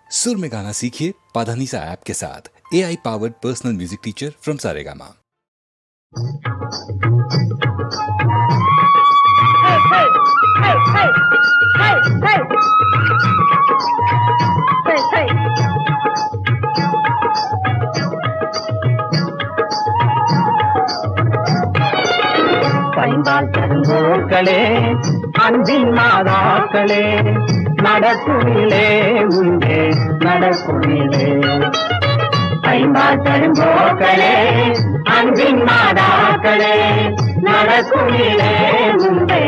सुर में गाना सीखिए पाधानीसा ऐप के साथ। AI powered personal music teacher from Saregama. பைம்பால் தருவோர்களே, அன்பின் மாதாக்களே, நடக்குமிலே உண்டே நடக்குமிலே. பைம்பால் தருவோர்களே, அன்பின் மாதாக்களே, நடக்குமிலே உண்டே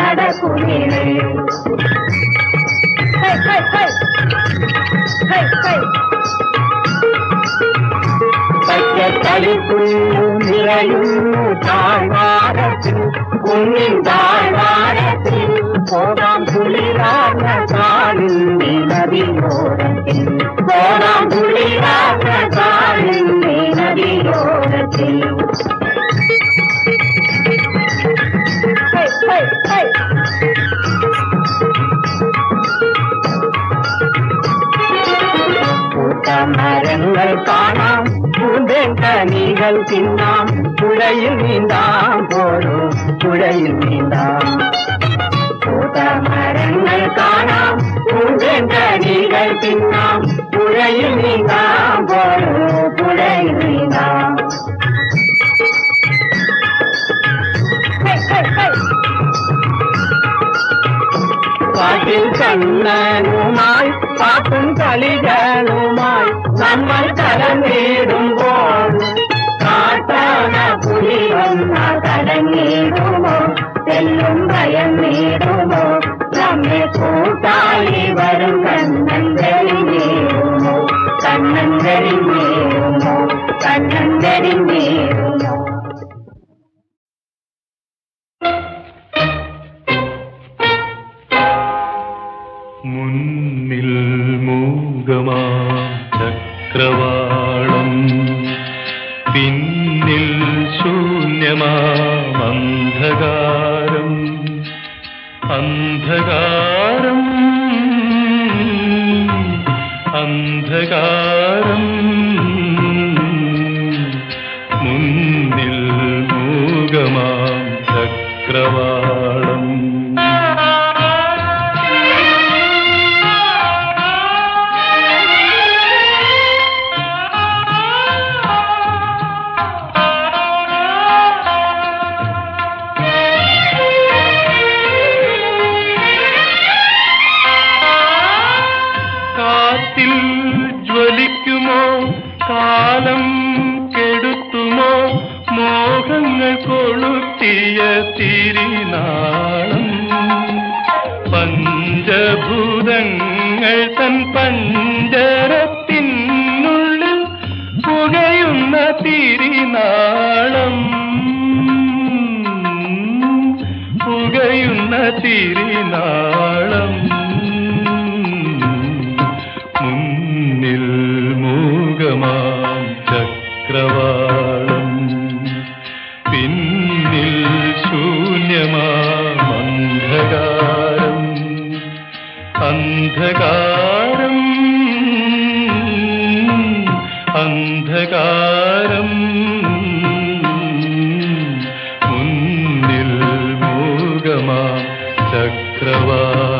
நடக்குமிலே. களிப்புள் நிறையும் தாழ்வாரத்தில் உன்னின் தாழ்வாரத்தில் போதாம் துளிராக காலின் நதியோரத்தில் போதாம் துளிராக காலின் நதியோரத்தில். மரங்கள் காணாம் பூந்தேங்கனிகள் தின்னாம் புழையில் நீந்தாம் போடும் புழையில் நீந்தாம். மரங்கள் காணாம் பூந்தேங்கனிகள் தின்னாம் புழையில் நீந்தாம் போடும் புழையில் நீந்தாம். பாட்டில் கண்ணனுமாய் பாட்டும் களிகளுமாய் நம்ம கலந்திடும்போல் காட்டான புலி வந்தால் கடங்கிடுமோ செல்லும் பயம் நீடுமோ நம்மை கூட்டாளி வரும் கண்ணந்தரி நேருமோ கண்ணந்தரி நேருமோ கண்ணந்தரி நேருமோ. മുന്നിൽ മൂകമാം ചക്രവാളം, പിന്നിൽ ശൂന്യമാം അന്ധകാരം. അന്ധകാരം അന്ധകാരം മുന്നിൽ മൂകമാം ചക്രവാളം. ജ്വലിക്കുമോ കാലം കെടുത്തുമോ മോഹങ്ങൾ കൊളുത്തിയ തിരിനാളം. പഞ്ചഭൂതങ്ങൾ തൻ പഞ്ചരത്തിനുള്ളിൽ പുകയുന്ന തിരിനാളം. പുകയുന്ന തിരിനാളം. മുന്നിൽ മൂകമാം ചക്രവാളം, പിന്നിൽ ശൂന്യമാം അന്ധകാരം. അന്ധകാരം അന്ധകാരം മുന്നിൽ മൂകമാം ചക്രവാളം.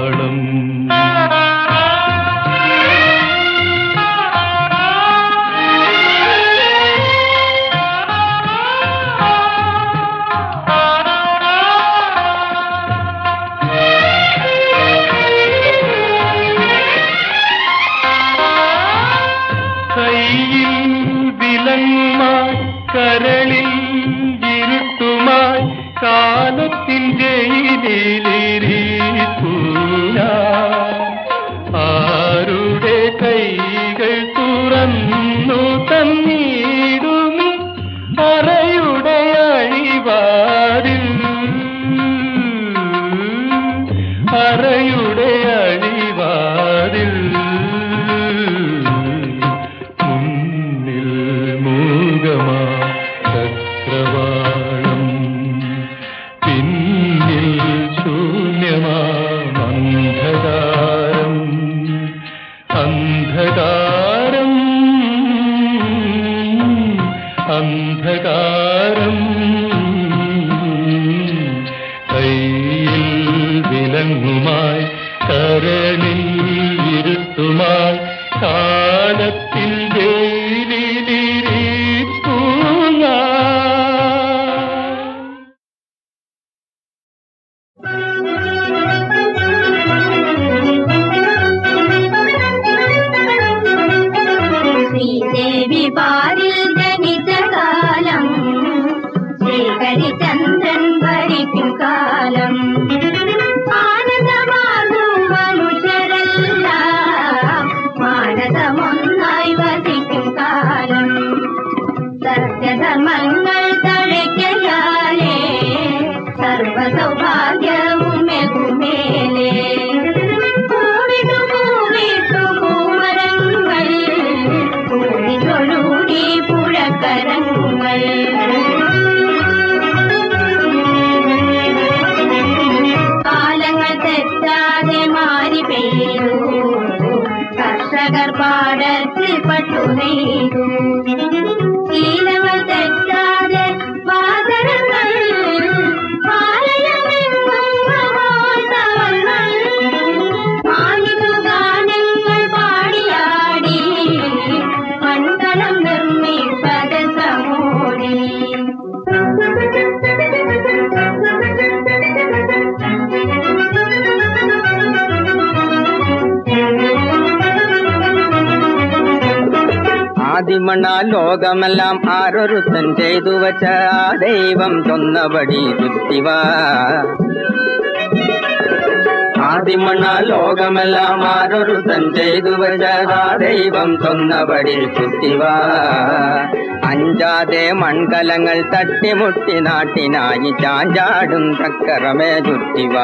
അന്ധകാരം അന്ധകാരം കയ്യിൽ വിലങ്ങുമായി കരളിൽ ഇരുട്ടുമായി കാലത്തിൽ ജയിലിലിരിപ്പുന്ന ശ്രീദേവി പാരിൽ ജനിച്ച കാലം ശ്രീഹരിചന്ദ്രൻ ഭരിക്കും കാലം ആനന്ദമാർഗം മനുഷ്യരെല്ലാം മാനസമൊന്നായി വസിക്കും കാലം സത്യധർമ്മങ്ങൾ തഴയ്ക്കയാലേ സർവസൗഭാഗ്യവും മെകുമേലേ ൊഴുകി പുഴക്കരങ്ങൾ കാലങ്ങൾ തെറ്റാതെ മാറി പെയ്തു കർഷകർ പാടത്തിൽ പട്ടു നെയ്തു ശീലങ്ങൾ തെറ്റാതെ വാതരങ്ങൾ ഗാനങ്ങൾ പാടിയാടി മണ്ഡലം നിർമ്മിപ്പത സമോടി ആദിമണ ലോകമെല്ലാം ആരൊരുത്തൻ ചെയ്തു വച്ച ആ ദൈവം ചൊന്നപടി ചുറ്റിവ ആദിമണ ലോകമെല്ലാം ആരൊരുത്തൻ ചെയ്തു വച്ച ആ ദൈവം ചൊന്നപടി ചുറ്റിവ അഞ്ചാതെ മൺകലങ്ങൾ തട്ടിമുട്ടി നാട്ടിനായി ചാഞ്ചാടും ചക്കരമേ ചുറ്റിവ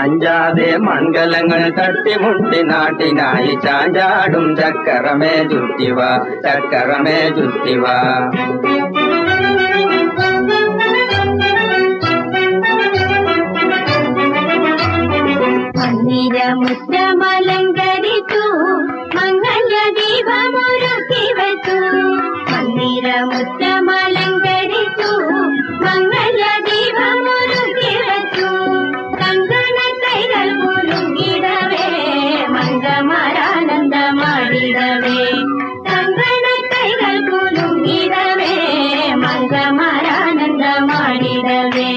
അഞ്ചാതെ മൺകലങ്ങൾ തട്ടിമുട്ടി നാട്ടിനായി ചാഞ്ചാടും ചക്കരമേ ചുറ്റിവ ചക്കരമേ ചുറ്റിവ മന്ദിരമുറ്റമലങ്കരിച്ചു മംഗളദീപമൊരുക്കി വെച്ചു മന്ദിരമുറ്റമലങ്കരിച്ചു മംഗളദീപമൊരുക്കി വെച്ചു കങ്കണ കൈകൾ കുലുങ്ങിടവേ മംഗമാരാനന്ദമാടിടവേ കങ്കണ കൈകൾ കുലുങ്ങിടവേ മംഗമാരാനന്ദമാടിടവേ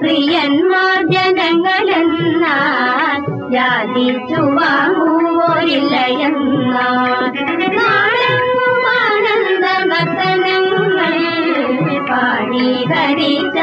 പ്രിയന്മാർ ജനങ്ങളെന്നാൽ യാചിച്ചു വാങ്ങുവോരില്ലയെന്നാൽ നാടെങ്ങുമാനന്ദ നർത്തനങ്ങൾ പാടി ഹരിചന്ദ്രകിരണങ്ങൾ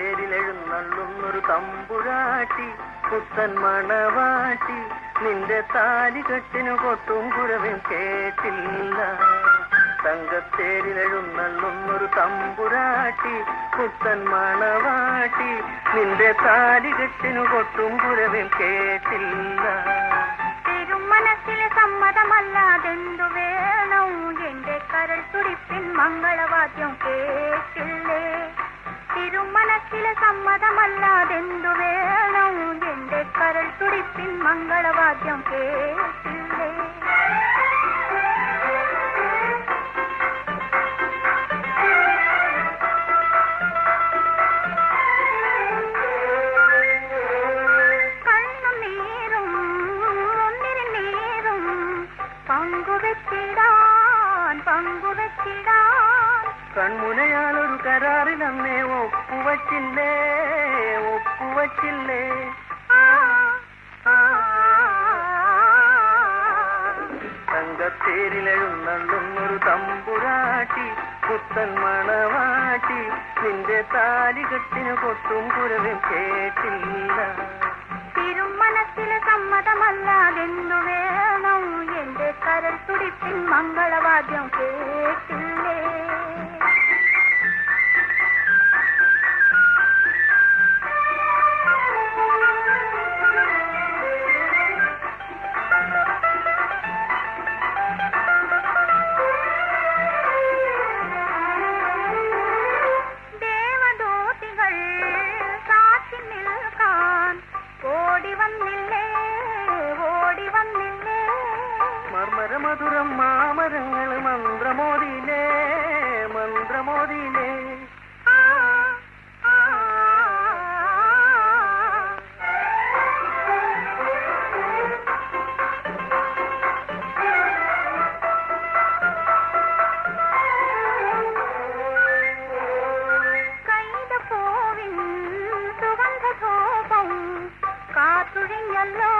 തങ്കത്തേരിലെഴുന്നള്ളുന്നൊരു തമ്പുരാട്ടി പുത്തൻ മണവാട്ടി നിന്റെ താലികെട്ടിനു കൊട്ടും കുരവും കേട്ടില്ല തങ്കത്തേരിലെഴുന്നള്ളുന്നൊരു തമ്പുരാട്ടി പുത്തൻ മണവാട്ടി നിന്റെ താലികെട്ടിനു കൊട്ടും കുരവും കേട്ടില്ല തിരുമനസ്സിലെ സമ്മതമല്ലാതെന്തു വേണം എന്റെ കരൾ തുടിപ്പിൻ മംഗളവാദ്യം കേട്ടില്ലേ തിരുമനസ്സിലെ സമ്മതമല്ലാതെന്തു വേണം എന്റെ കരൾ തുടിപ്പിൻ മംഗളവാദ്യം കേട്ടില്ലേ കണ്ണുനീരും മുന്നിരുന്നീരും പങ്കുവെച്ചിടാൻ കൺമുനയാലൊരു കരാറിൽ അന്നേ ഒപ്പുവച്ചില്ലേ തങ്കത്തേരിലെഴുന്നള്ളുന്നൊരു തമ്പുരാട്ടി പുത്തൻ മണവാട്ടി നിന്റെ താലികെട്ടിന് കൊട്ടും കുരവും കേട്ടില്ല. തിരുമനസ്സിലെ സമ്മതമല്ലാതെന്തു വേണം എന്റെ കരൾ തുടിപ്പിൻ മംഗളവാദ്യം കേട്ടില്ലേ? മധുരം മാമരങ്ങൾ മന്ത്രമോദിയിലേ മന്ത്രമോദിയിലേ. കൈതപ്പൂവിൻ സുഗന്ധധൂപം കാത്തുഴിഞ്ഞല്ലോ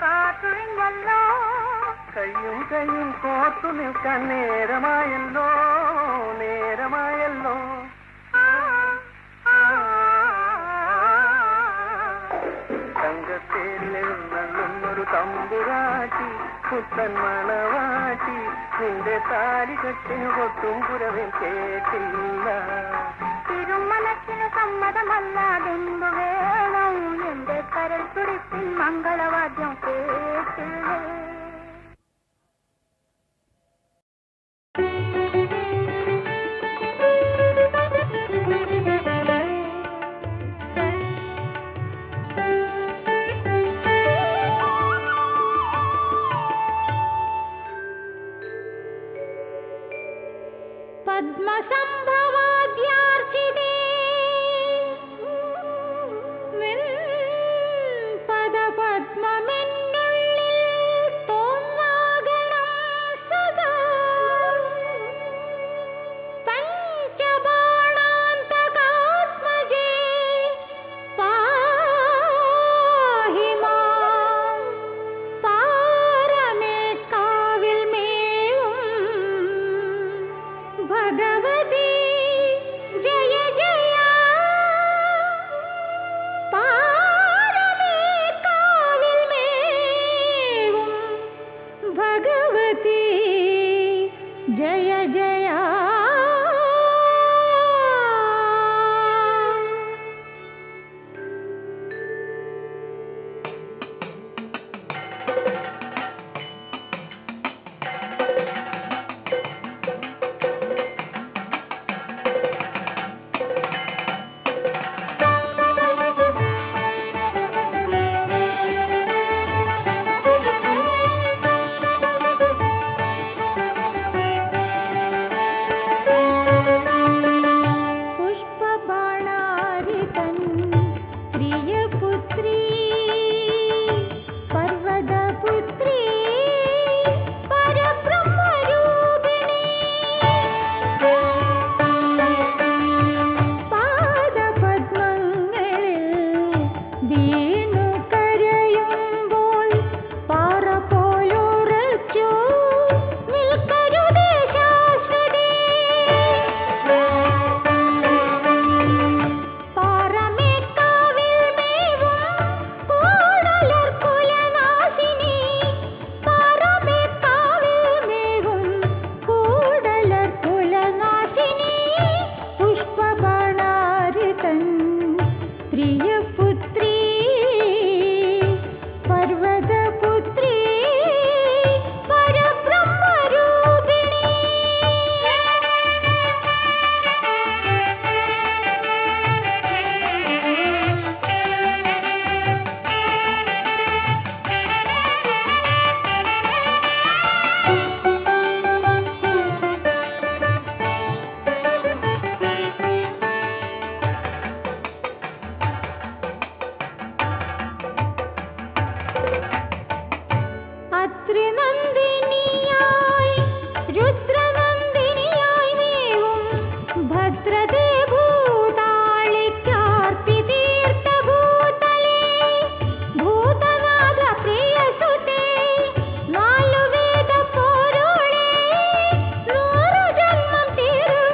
കാത്തുഴിഞ്ഞല്ലോ. കയ്യും കയ്യും കോർത്തു നിൽക്കാൻ നേരമായല്ലോ നേരമായല്ലോ. തങ്കത്തേരിലെഴുന്നള്ളുന്നൊരു തമ്പുരാട്ടി പുത്തൻ മണവാട്ടി നിന്റെ താലികെട്ടിന് കൊട്ടും കുരവും കേട്ടില്ല. തിരുമനസ്സിന് സമ്മതമല്ലാതെന്തു വേണം എന്റെ കരൾ തുടിപ്പിൻ മംഗളവാദ്യം കേട്ടില്ലേ? പദ്മസംഭവാദ്യാർച്ചിതേ പദപദ്മമെന്നുള്ളിൽ തോന്നാകണം സദാ. പഞ്ചബാണാന്തകാത്മജേ പാഹി മാം പാരമേക്കാവിൽ മേവും ഭഗവതി ജയ ജയ. പാരമേക്കാവിൽ മേവും ഭഗവതി ജയ ജയ. തിരു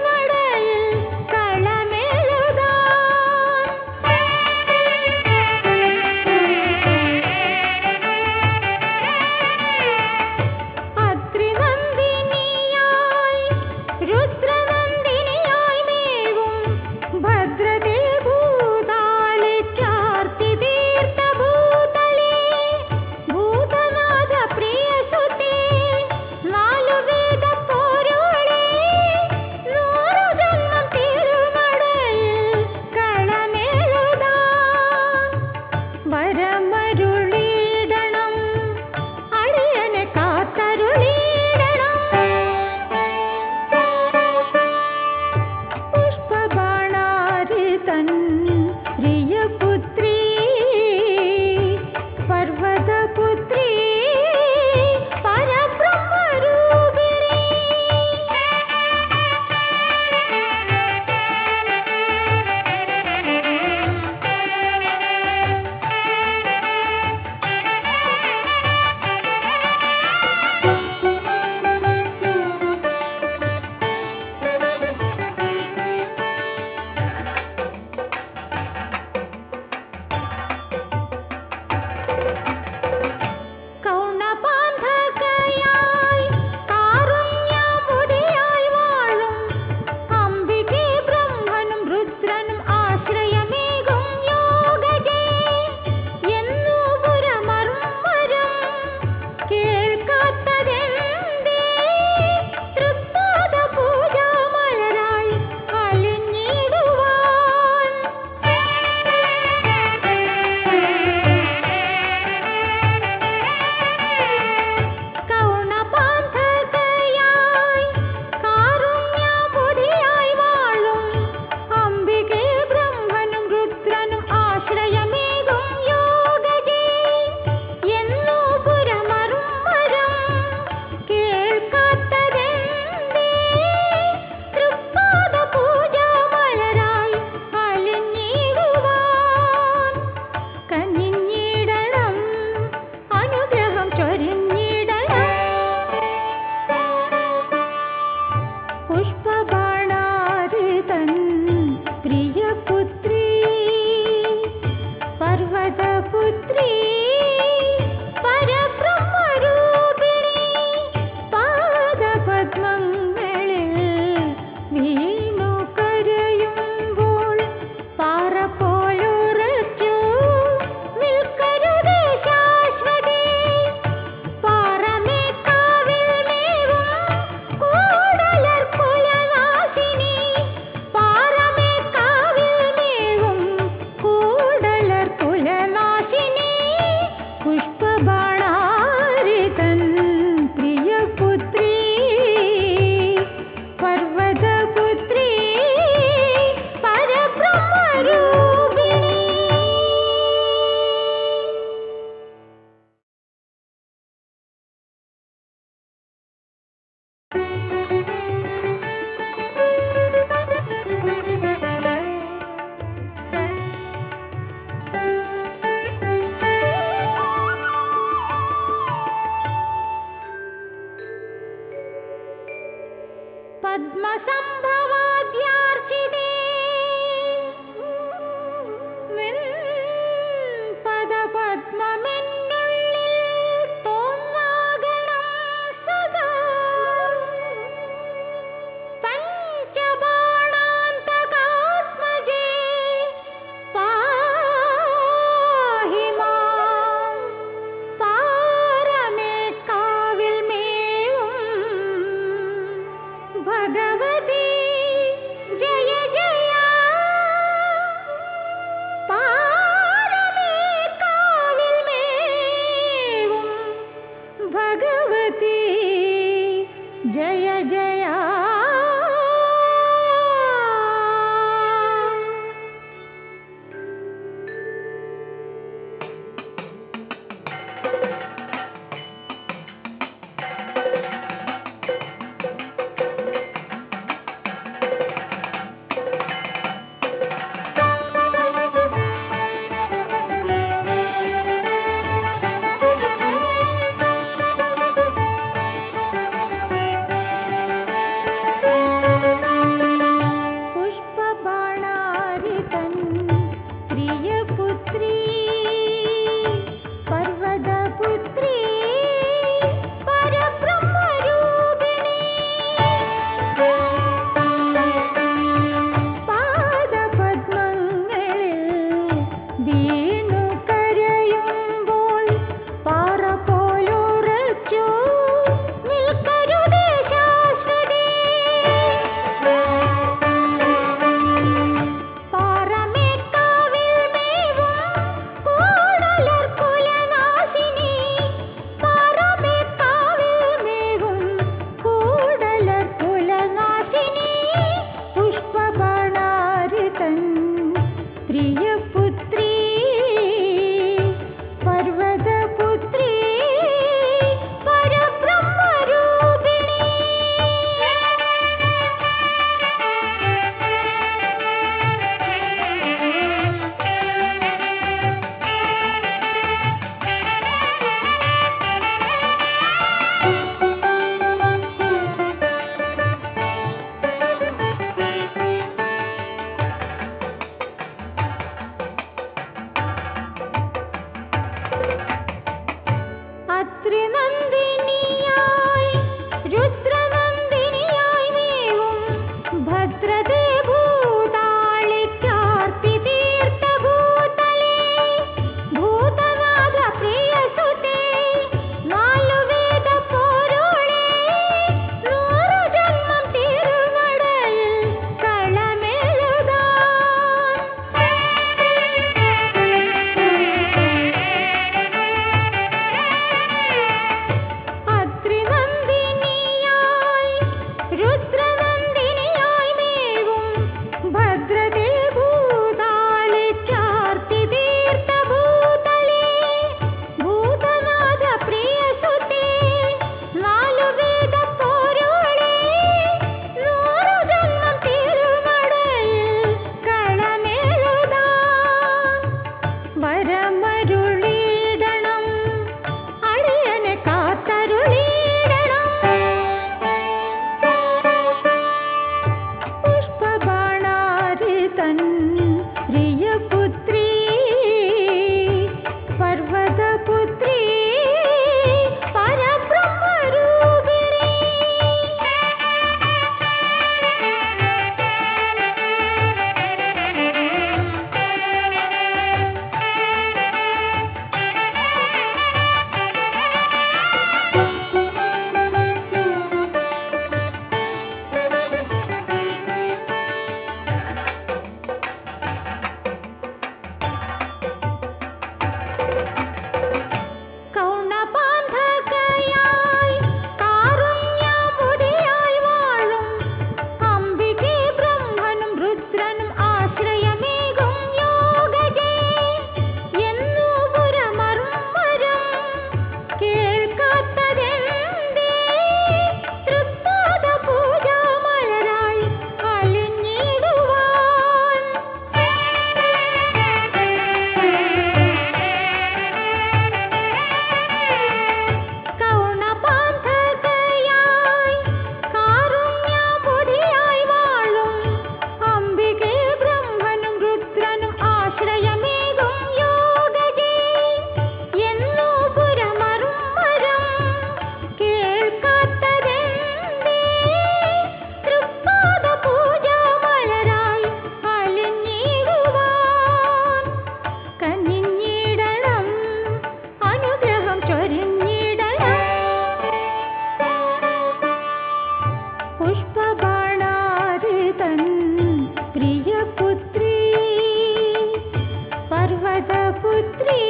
പ്രിയപുത്രീ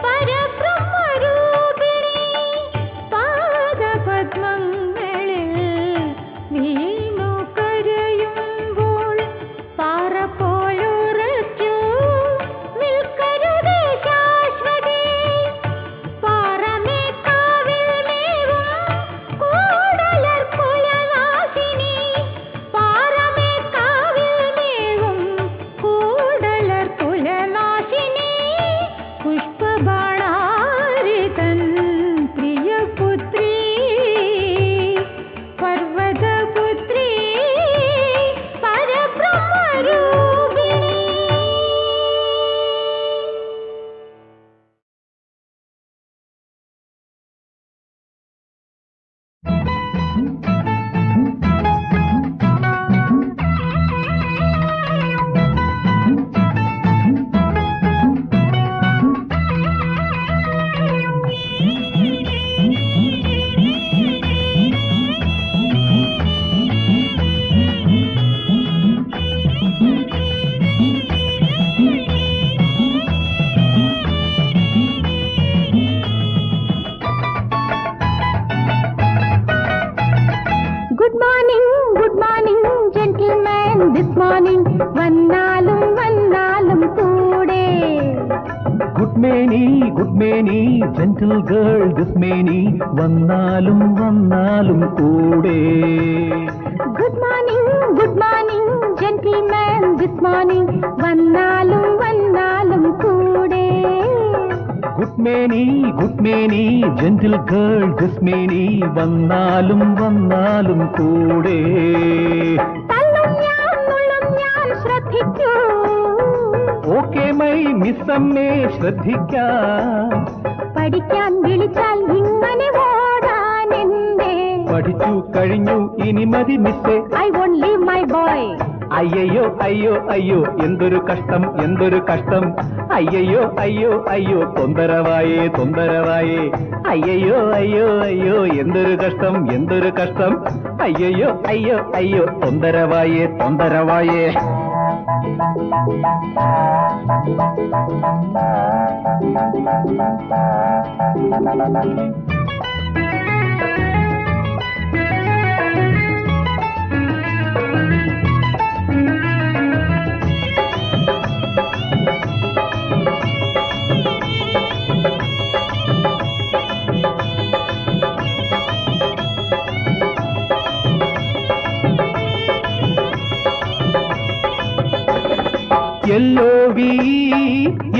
പരബ്രഹ്മരൂപിണി പാദപദ്മങ്ങളിൽ വീണു കരയുമ്പോൾ പാറ പോലുറച്ചു നിൽക്കരുതേ ശാശ്വതേ പാറമേക്കാവിൽ മേവും കൂടലർ കുലനാശിനി പാറമേക്കാവിൽ മേവും കൂടലർ കുലനാശിനി പുഷ്പബാണാരിതൻ പ്രിയപുത്രീ പർവതപുത്രീ പരബ്രഹ്മരൂപിണി. Good morning, gentlemen, this morning വന്നാലും വന്നാലും കൂടെ. Good Meni gentle girl this മേനി വന്നാലും വന്നാലും കൂടെ. Good morning, gentlemen, this morning വന്നാലും വന്നാലും കൂടെ. Good Meni gentle girl this മേനി വന്നാലും വന്നാലും കൂടെ. തള്ളും ഞാൻ നുള്ളും ഞാൻ ശ്രദ്ധിക്കൂ. ഓക്കെ മൈ മിസ്സമ്മേ ശ്രദ്ധിക്കാം. പഠിക്കാൻ വിളിച്ചാൽ ഇങ്ങനെ ഓടാൻ എന്തേ? പഠിച്ചു കഴിഞ്ഞു ഇനി മതി മിസ്സേ. I won't leave my boy. അയ്യോ അയ്യോ അയ്യോ എന്തൊരു കഷ്ടം എന്തൊരു കഷ്ടം. അയ്യോ അയ്യോ അയ്യോ തൊന്തരവായേ തൊന്തരവായേ. അയ്യോ അയ്യോ അയ്യോ എന്തൊരു കഷ്ടം എന്തൊരു കഷ്ടം. അയ്യോ അയ്യോ അയ്യോ തൊന്തരവായേ തൊന്തരവായേ.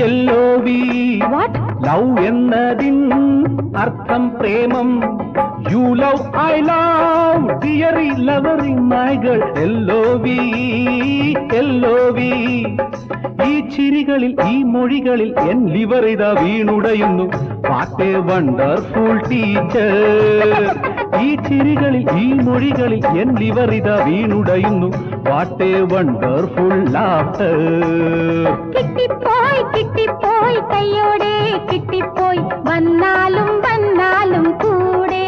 എല്ലോവി What? ലവ് എന്നതിൻ അർത്ഥം പ്രേമം. You love I love dearie ലവറി മൈ ഗേൾ. എല്ലോവി ഈ ചിരികളിൽ ഈ മൊഴികളിൽ എൻ ലിവർ ഇതാ വീണുടയുന്നു. What a wonderful teacher. ഈ ചിരികളിൽ ഈ മൊഴികളിൽ എൻ ലിവർ ഇതാ വീണുടയുന്നു. What a wonderful laughter. കിട്ടിപ്പോയി കയ്യോടെ കിട്ടിപ്പോയി വന്നാലും വന്നാലും കൂടെ.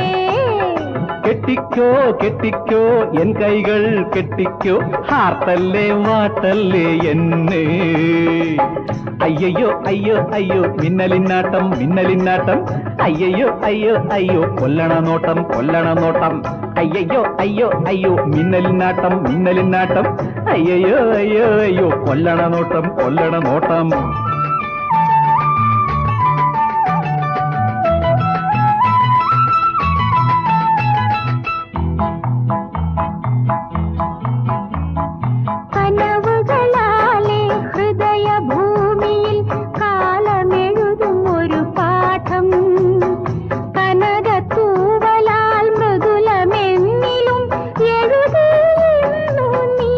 കെട്ടിക്കോ എൻ കൈകൾ കെട്ടിക്കോ. ഹാർത്തല്ലേ വാട്ടല്ലേ എന്നെ. അയ്യോ അയ്യോ അയ്യോ മിന്നലിന്നാട്ടം മിന്നലിന്നാട്ടം. അയ്യോ അയ്യോ അയ്യോ കൊല്ലണ നോട്ടം കൊല്ലണ നോട്ടം. അയ്യോ അയ്യോ അയ്യോ മിന്നലിന്നാട്ടം മിന്നലിന്നാട്ടം. അയ്യോ അയ്യോ അയ്യോ കൊല്ലണ നോട്ടം കൊല്ലണ നോട്ടം. കനവുകളാലെ ഹൃദയഭൂമിയിൽ കാലമെഴുതും ഒരു പാഠം. കനകത്തൂവലാൽ മൃദുലമെന്നിലും എഴുതുന്നു നീ.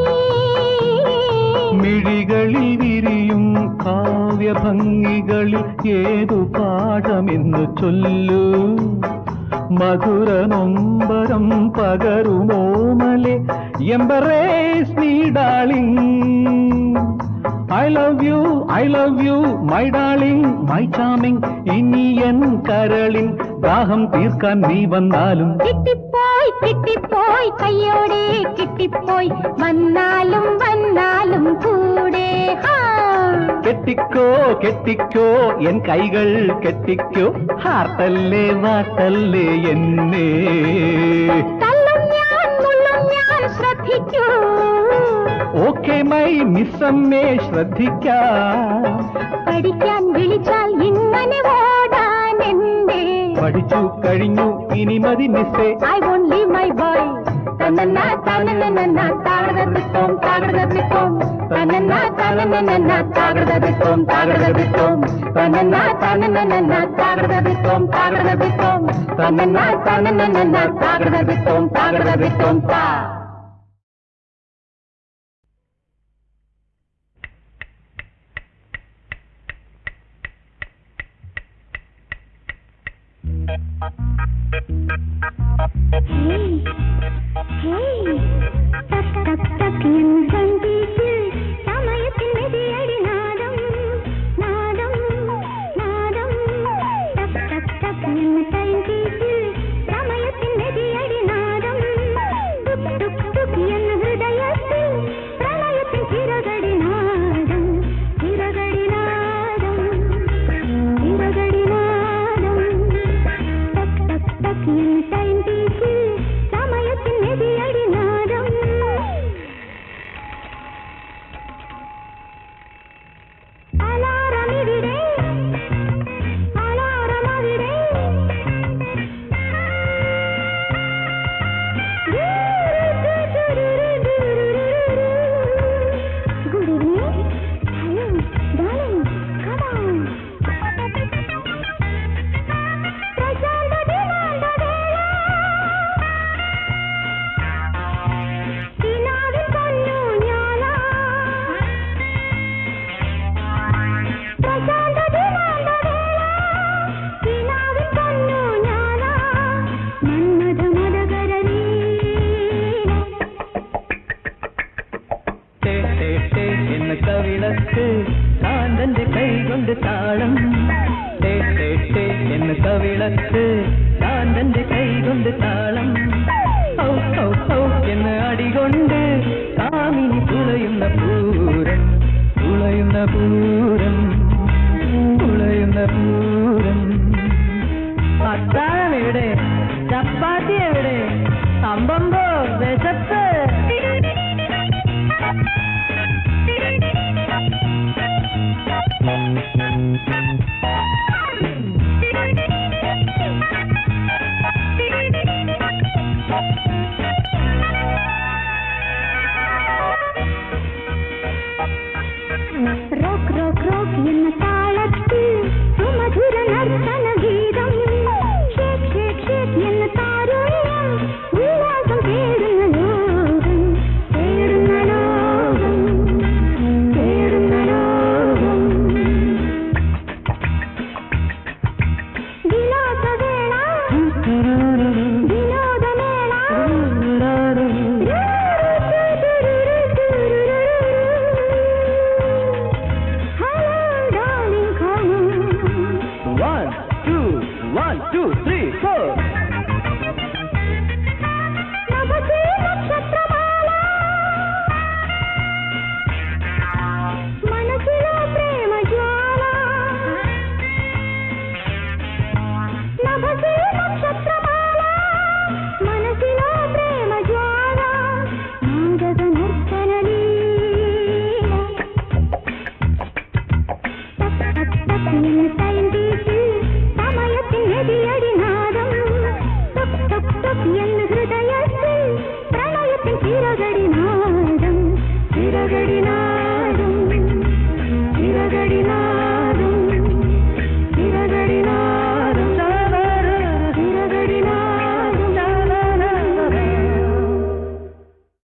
മിഴികളിൽ വിരിയും കാവ്യഭംഗികളിൽ ഏതു പാഠമെന്നു ചൊല്ലൂ. മധുര നൊമ്പരം പകരുമോമലെ embrace me darling. I love you, my darling, my charming. ഇനി എൻ കരളിൻ ദാഹം തീർക്കാൻ നീ വന്നാലും കിട്ടിപ്പോയി കിട്ടിപ്പോയി കയ്യോടെ കിട്ടിപ്പോയി വന്നാലും വന്നാലും കൂടെ കെട്ടിക്കോ കെട്ടിക്കോ എൻ കൈകൾ കെട്ടിക്കോ ഹാർട്ടല്ലേ വാട്ടല്ലേ എന്നെ തള്ളും ഞാൻ മുള്ളും ഞാൻ ശ്രദ്ധിക്കൂ ഓക്കെ മൈ മിസ്സമ്മേ ശ്രദ്ധിക്കാം പഠിക്കാൻ വിളിച്ചാൽ ഇങ്ങനെ ഓടാൻ എന്തേ പഠിച്ചു കഴിഞ്ഞു ഇനി മതി മിസ്സേ I won't leave my boy. Tanana tanana tagadadikom tagadadikom. Tanana tanana tagadadikom tagadadikom. Tanana tanana tagadadikom tagadadikom. Tanana tanana tagadadikom tagadadikom ta. ഹൃദയത്തിൽ ചിരകടി നാദം ചിരകടി